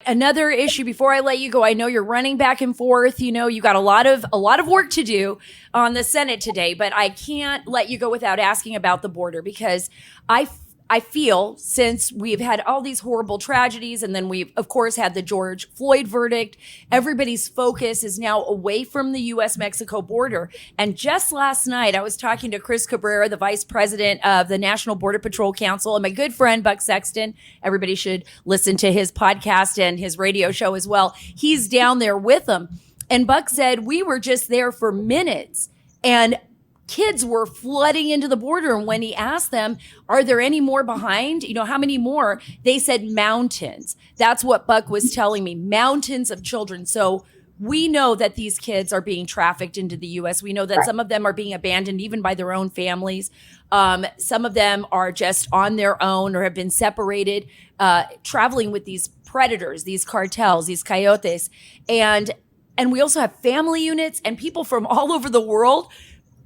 another issue before I let you go. I know you're running back and forth. You got a lot of work to do on the Senate today, but I can't let you go without asking about the border, because I feel, since we've had all these horrible tragedies, and then we've, of course, had the George Floyd verdict, everybody's focus is now away from the U.S.-Mexico border. And just last night, I was talking to Chris Cabrera, the vice president of the National Border Patrol Council, and my good friend, Buck Sexton. Everybody should listen to his podcast and his radio show as well. He's down there with them. And Buck said, we were just there for minutes, and kids were flooding into the border. And when he asked them, are there any more behind? How many more? They said mountains. That's what Buck was telling me, mountains of children. So we know that these kids are being trafficked into the U.S. We know that some of them are being abandoned even by their own families. Some of them are just on their own or have been separated, traveling with these predators, these cartels, these coyotes. And we also have family units and people from all over the world.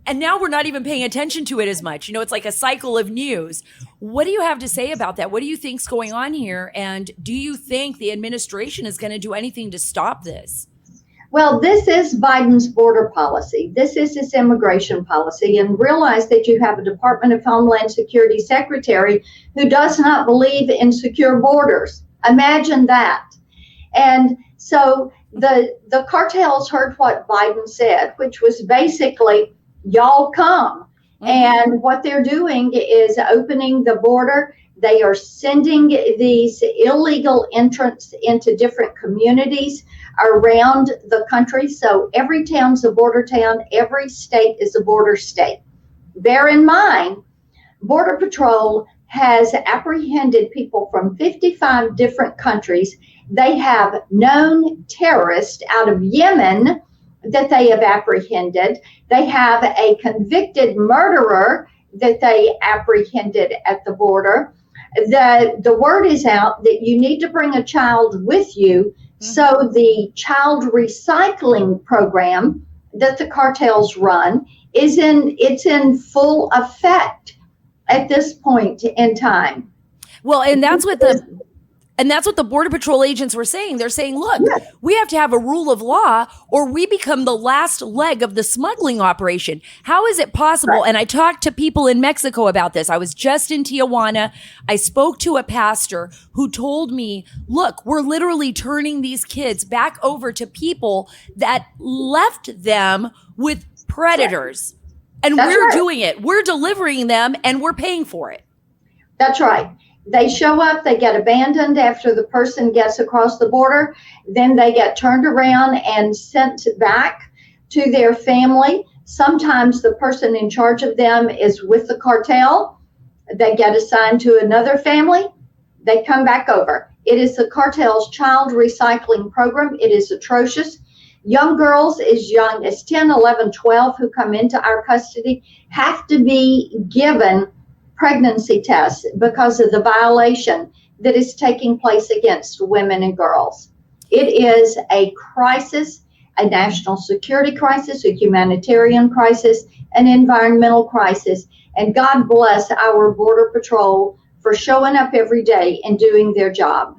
And now we're not even paying attention to it as much. It's like a cycle of news. What do you have to say about that? What do you think's going on here? And do you think the administration is going to do anything to stop this? Well, this is Biden's border policy. This is his immigration policy. And realize that you have a Department of Homeland Security secretary who does not believe in secure borders. Imagine that. And so the cartels heard what Biden said, which was basically, y'all come. Mm-hmm. And what they're doing is opening the border. They are sending these illegal entrants into different communities around the country. So every town's a border town. Every state is a border state. Bear in mind, Border Patrol has apprehended people from 55 different countries. They have known terrorists out of Yemen that they have apprehended. They have a convicted murderer that they apprehended at the border. The word is out that you need to bring a child with you. Mm-hmm. So the child recycling program that the cartels run it's in full effect at this point in time. Well, and that's what the Border Patrol agents were saying. They're saying, look, we have to have a rule of law or we become the last leg of the smuggling operation. How is it possible? Right. And I talked to people in Mexico about this. I was just in Tijuana. I spoke to a pastor who told me, look, we're literally turning these kids back over to people that left them with predators. And we're doing it. We're delivering them and we're paying for it. That's right. They show up, they get abandoned after the person gets across the border, then they get turned around and sent back to their family. Sometimes the person in charge of them is with the cartel. They get assigned to another family. They come back over. It is the cartel's child recycling program. It is atrocious. Young girls as young as 10, 11, 12 who come into our custody have to be given pregnancy tests because of the violation that is taking place against women and girls. It is a crisis, a national security crisis, a humanitarian crisis, an environmental crisis. And God bless our Border Patrol for showing up every day and doing their job.